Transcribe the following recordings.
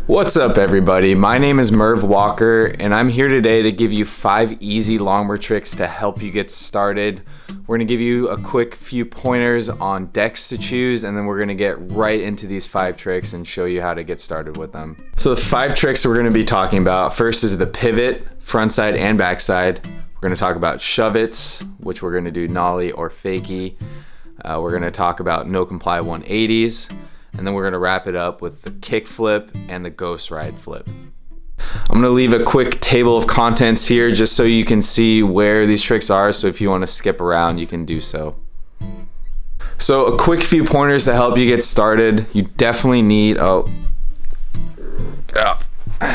What's up, everybody? My name is Merv Walker, and I'm here today to give you 5 easy longboard tricks to help you get started. We're going to give you a quick few pointers on decks to choose, and then we're going to get right into these 5 tricks and show you how to get started with them. So the 5 tricks we're going to be talking about, first is the pivot, frontside and backside. We're going to talk about shove-its, which we're going to do nollie or fakie. We're going to talk about no comply 180s. And then we're going to wrap it up with the kick flip and the ghost ride flip. I'm going to leave a quick table of contents here just so you can see where these tricks are. So if you want to skip around, you can do so. So a quick few pointers to help you get started. You definitely need,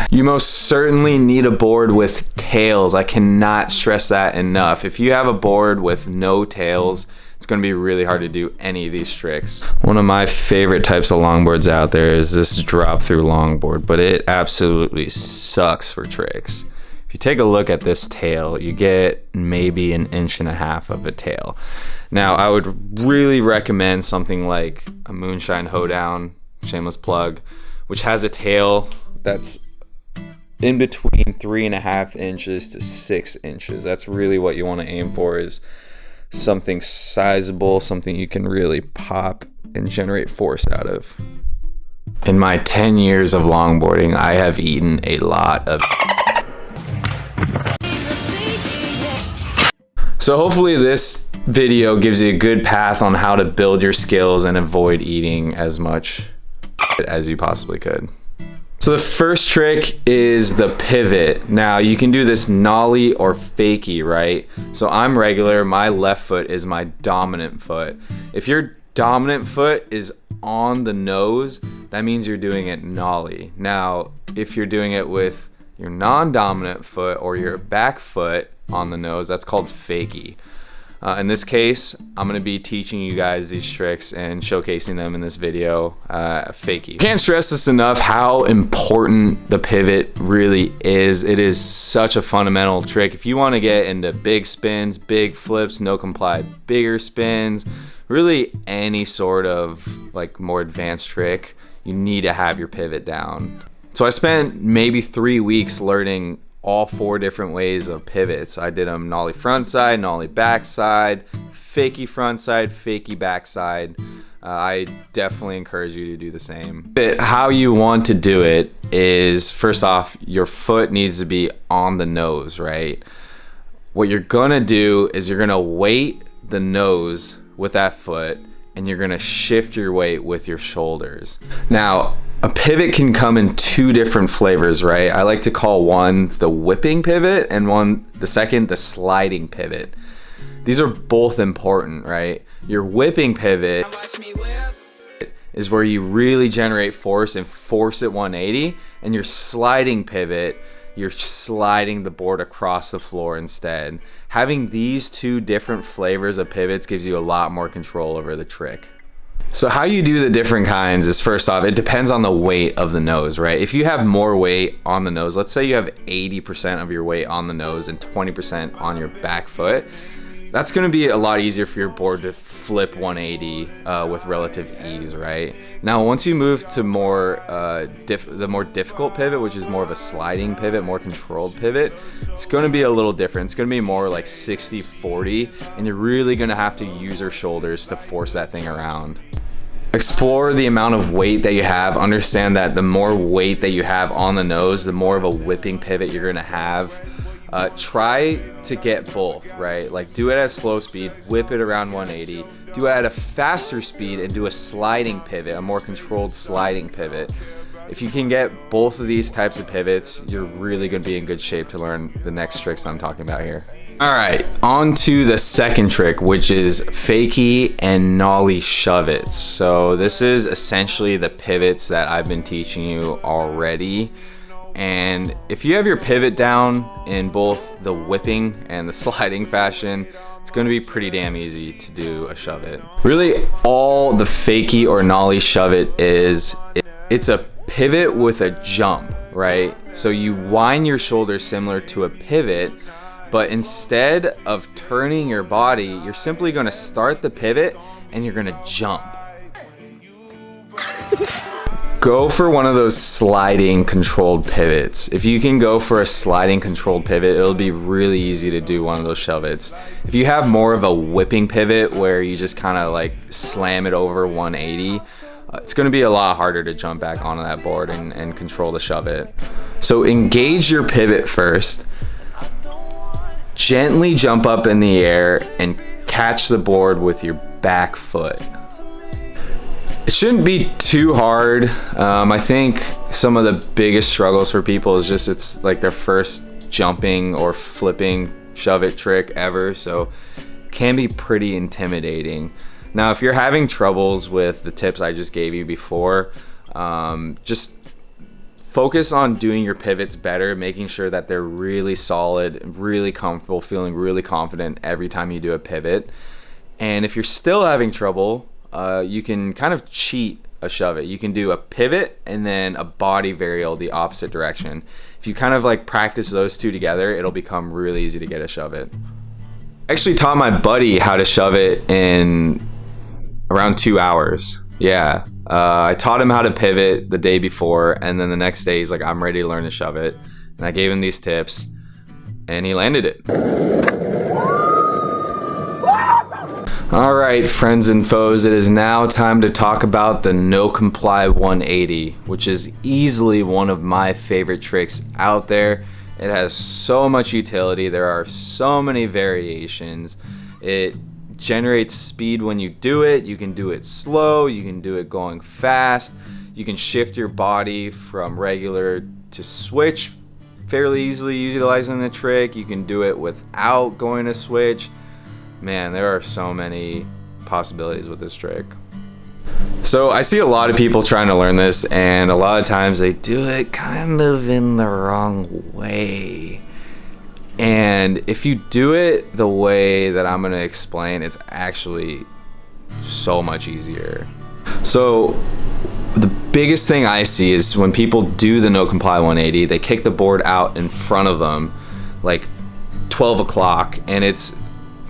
you most certainly need a board with tails. I cannot stress that enough. If you have a board with no tails, it's going to be really hard to do any of these tricks. One of my favorite types of longboards out there is this drop through longboard, but it absolutely sucks for tricks. If you take a look at this tail, you get maybe 1.5 inches of a tail. Now, I would really recommend something like a Moonshine Hoedown, shameless plug, which has a tail that's in between 3.5 inches to 6 inches. That's really what you want to aim for, is something sizable, something you can really pop and generate force out of. In my 10 years of longboarding, I have eaten a lot of. So hopefully this video gives you a good path on how to build your skills and avoid eating as much as you possibly could. So the first trick is the pivot. Now you can do this nollie or fakie, right? So I'm regular, my left foot is my dominant foot. If your dominant foot is on the nose, that means you're doing it nollie. Now, if you're doing it with your non-dominant foot or your back foot on the nose, that's called fakie. In this case, I'm going to be teaching you guys these tricks and showcasing them in this video, fakie. Can't stress this enough how important the pivot really is. It is such a fundamental trick. If you want to get into big spins, big flips, no comply, bigger spins, really any sort of like more advanced trick, you need to have your pivot down. So I spent maybe 3 weeks learning all 4 different ways of pivots. I did them nollie frontside, nollie backside, fakie frontside, fakie backside. I definitely encourage you to do the same. But how you want to do it is, first off, your foot needs to be on the nose, right? What you're gonna do is you're gonna weight the nose with that foot and you're gonna shift your weight with your shoulders. Now, a pivot can come in 2 different flavors, right? I like to call one the whipping pivot and the second the sliding pivot. These are both important, right? Your whipping pivot is where you really generate force and force it 180, and your sliding pivot, you're sliding the board across the floor instead. Having these 2 different flavors of pivots gives you a lot more control over the trick. So how you do the different kinds is, first off, it depends on the weight of the nose, right? If you have more weight on the nose, let's say you have 80% of your weight on the nose and 20% on your back foot, that's going to be a lot easier for your board to flip 180 with relative ease, right? Now, once you move to the more difficult pivot, which is more of a sliding pivot, more controlled pivot, it's going to be a little different. It's going to be more like 60-40, and you're really going to have to use your shoulders to force that thing around. Explore the amount of weight that you have. Understand that the more weight that you have on the nose, the more of a whipping pivot you're going to have. Try to get both, right? Like, do it at slow speed, whip it around 180. Do it at a faster speed and do a sliding pivot, a more controlled sliding pivot. If you can get both of these types of pivots, you're really going to be in good shape to learn the next tricks I'm talking about here. All right, on to the second trick, which is fakie and nollie shove-its. So this is essentially the pivots that I've been teaching you already. And if you have your pivot down in both the whipping and the sliding fashion, it's going to be pretty damn easy to do a shove-it. Really, all the fakie or nollie shove-it is, it's a pivot with a jump, right? So you wind your shoulders similar to a pivot, but instead of turning your body, you're simply going to start the pivot and you're going to jump. go for one of those sliding controlled pivots. If you can go for a sliding controlled pivot, it'll be really easy to do one of those shove-its. If you have more of a whipping pivot where you just kind of like slam it over 180, it's going to be a lot harder to jump back onto that board and control the shove-it. So engage your pivot first. Gently jump up in the air and catch the board with your back foot. It shouldn't be too hard. I think some of the biggest struggles for people is just it's like their first jumping or flipping shove-it trick ever, so it can be pretty intimidating. Now, if you're having troubles with the tips I just gave you before, just focus on doing your pivots better, making sure that they're really solid, really comfortable, feeling really confident every time you do a pivot. And if you're still having trouble, you can kind of cheat a shove-it. You can do a pivot and then a body varial the opposite direction. If you kind of like practice those two together, it'll become really easy to get a shove-it. I actually taught my buddy how to shove it in around 2 hours. Yeah. I taught him how to pivot the day before, and then the next day he's like, I'm ready to learn to shove it. And I gave him these tips, and he landed it. All right, friends and foes, it is now time to talk about the No Comply 180, which is easily one of my favorite tricks out there. It has so much utility. There are so many variations. It generates speed when you do it. You can do it slow. You can do it going fast. You can shift your body from regular to switch fairly easily utilizing the trick. You can do it without going to switch. Man, there are so many possibilities with this trick. So I see a lot of people trying to learn this, and a lot of times they do it kind of in the wrong way. And if you do it the way that I'm gonna explain, it's actually so much easier. So the biggest thing I see is when people do the No Comply 180, they kick the board out in front of them like 12 o'clock, and it's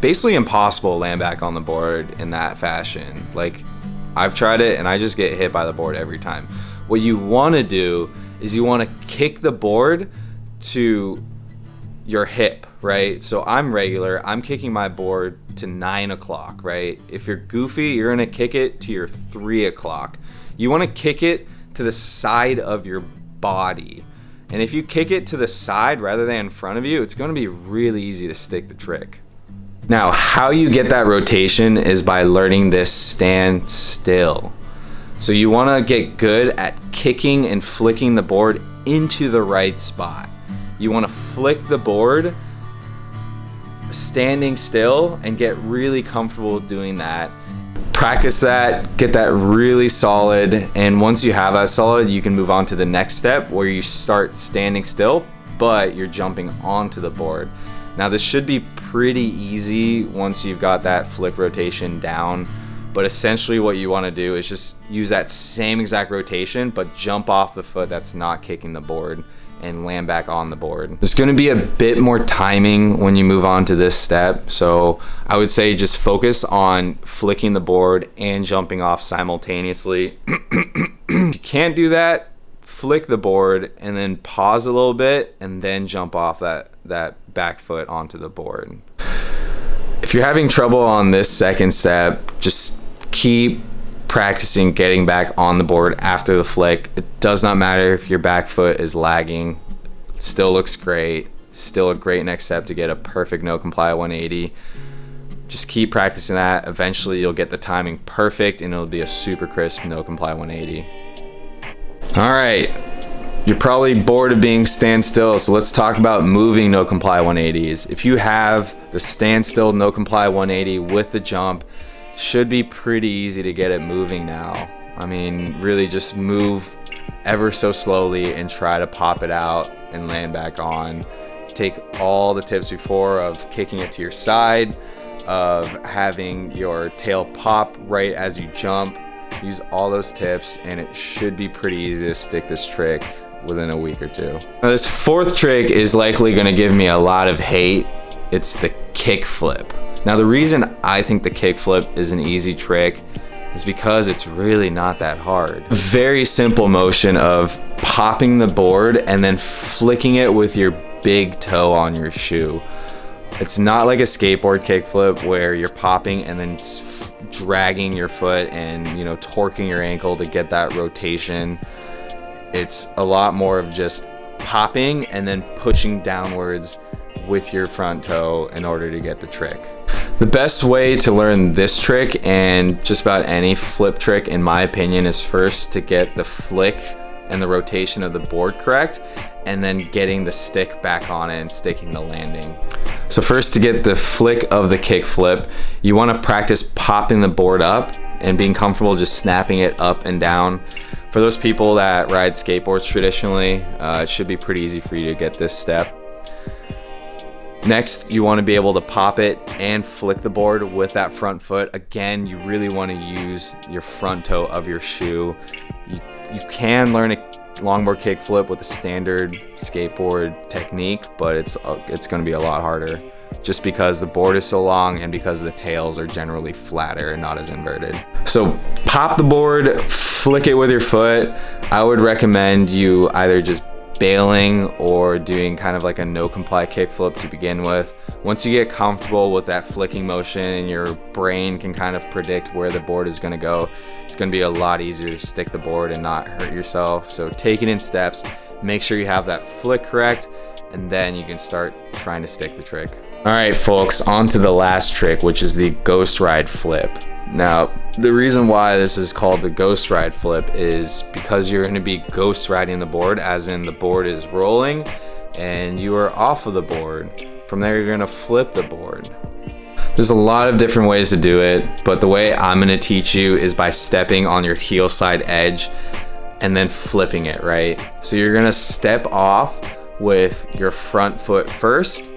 basically impossible to land back on the board in that fashion. Like, I've tried it and I just get hit by the board every time. What you want to do is you want to kick the board to your hip, right? So I'm regular, I'm kicking my board to 9 o'clock, right? If you're goofy, you're gonna kick it to your 3 o'clock. You want to kick it to the side of your body. And if you kick it to the side rather than in front of you, it's gonna be really easy to stick the trick. Now, how you get that rotation is by learning this stand still. So you want to get good at kicking and flicking the board into the right spot. You want to flick the board standing still and get really comfortable doing that. Practice that, get that really solid, and once you have that solid, you can move on to the next step where you start standing still, but you're jumping onto the board. Now, this should be pretty easy once you've got that flick rotation down, but essentially what you want to do is just use that same exact rotation, but jump off the foot that's not kicking the board and land back on the board. There's going to be a bit more timing when you move on to this step, so I would say just focus on flicking the board and jumping off simultaneously. If you can't do that, flick the board and then pause a little bit and then jump off that back foot onto the board. If you're having trouble on this second step, just keep practicing getting back on the board after the flick. It does not matter if your back foot is lagging. It still looks great. Still a great next step to get a perfect No Comply 180. Just keep practicing that. Eventually you'll get the timing perfect and it'll be a super crisp No Comply 180. All right, you're probably bored of being standstill, so let's talk about moving No Comply 180s. If you have the standstill No Comply 180 with the jump, should be pretty easy to get it moving now. I mean, really just move ever so slowly and try to pop it out and land back on. Take all the tips before of kicking it to your side, of having your tail pop right as you jump. Use all those tips and it should be pretty easy to stick this trick within a week or two. Now, this fourth trick is likely going to give me a lot of hate. It's the kick flip. Now, the reason I think the kick flip is an easy trick is because it's really not that hard. Very simple motion of popping the board and then flicking it with your big toe on your shoe. It's not like a skateboard kickflip where you're popping and then dragging your foot and, you know, torquing your ankle to get that rotation. It's a lot more of just popping and then pushing downwards with your front toe in order to get the trick. The best way to learn this trick and just about any flip trick, in my opinion, is first to get the flick and the rotation of the board correct, and then getting the stick back on it and sticking the landing. So first, to get the flick of the kick flip, you want to practice popping the board up and being comfortable just snapping it up and down. For those people that ride skateboards traditionally, it should be pretty easy for you to get this step. Next, you want to be able to pop it and flick the board with that front foot. Again, you really want to use your front toe of your shoe. You can learn a longboard kickflip with a standard skateboard technique, but it's going to be a lot harder just because the board is so long and because the tails are generally flatter and not as inverted. So pop the board, flick it with your foot. I would recommend you either just bailing or doing kind of like a no comply kickflip to begin with. Once you get comfortable with that flicking motion and your brain can kind of predict where the board is going to go, it's going to be a lot easier to stick the board and not hurt yourself. So take it in steps, make sure you have that flick correct, and then you can start trying to stick the trick. All right, folks, on to the last trick, which is the ghost ride flip. Now, the reason why this is called the ghost ride flip is because you're going to be ghost riding the board, as in the board is rolling and you are off of the board. From there, you're going to flip the board. There's a lot of different ways to do it, but the way I'm going to teach you is by stepping on your heel side edge and then flipping it, right? So you're going to step off with your front foot first,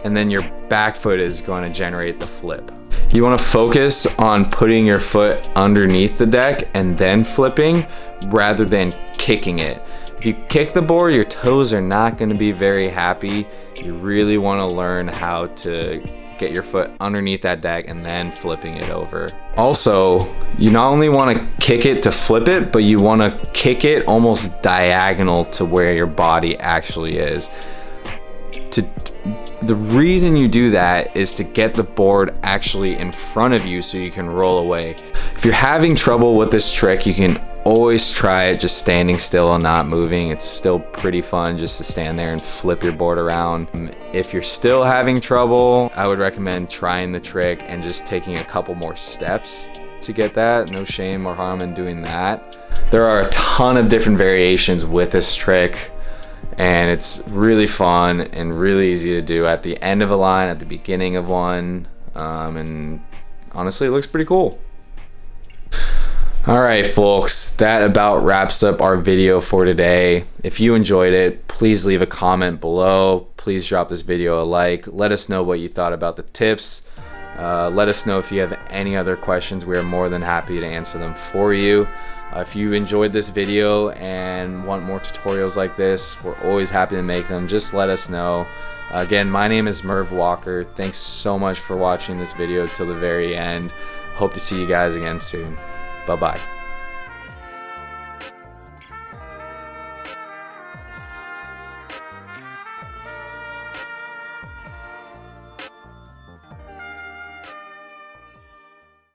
and then your back foot is going to generate the flip. You want to focus on putting your foot underneath the deck and then flipping rather than kicking it. If you kick the board, your toes are not going to be very happy. You really want to learn how to get your foot underneath that deck and then flipping it over. Also, you not only want to kick it to flip it, but you want to kick it almost diagonal to where your body actually is. The reason you do that is to get the board actually in front of you so you can roll away. If you're having trouble with this trick, you can always try it just standing still and not moving. It's still pretty fun just to stand there and flip your board around. If you're still having trouble, I would recommend trying the trick and just taking a couple more steps to get that. No shame or harm in doing that. There are a ton of different variations with this trick, and it's really fun and really easy to do at the end of a line, at the beginning of one, and honestly, it looks pretty cool. All right, folks, that about wraps up our video for today. If you enjoyed it, please leave a comment below. Please drop this video a like. Let us know what you thought about the tips. Let us know if you have any other questions. We are more than happy to answer them for you. If you enjoyed this video and want more tutorials like this, we're always happy to make them. Just let us know. Again, my name is Merv Walker. Thanks so much for watching this video till the very end. Hope to see you guys again soon. Bye-bye.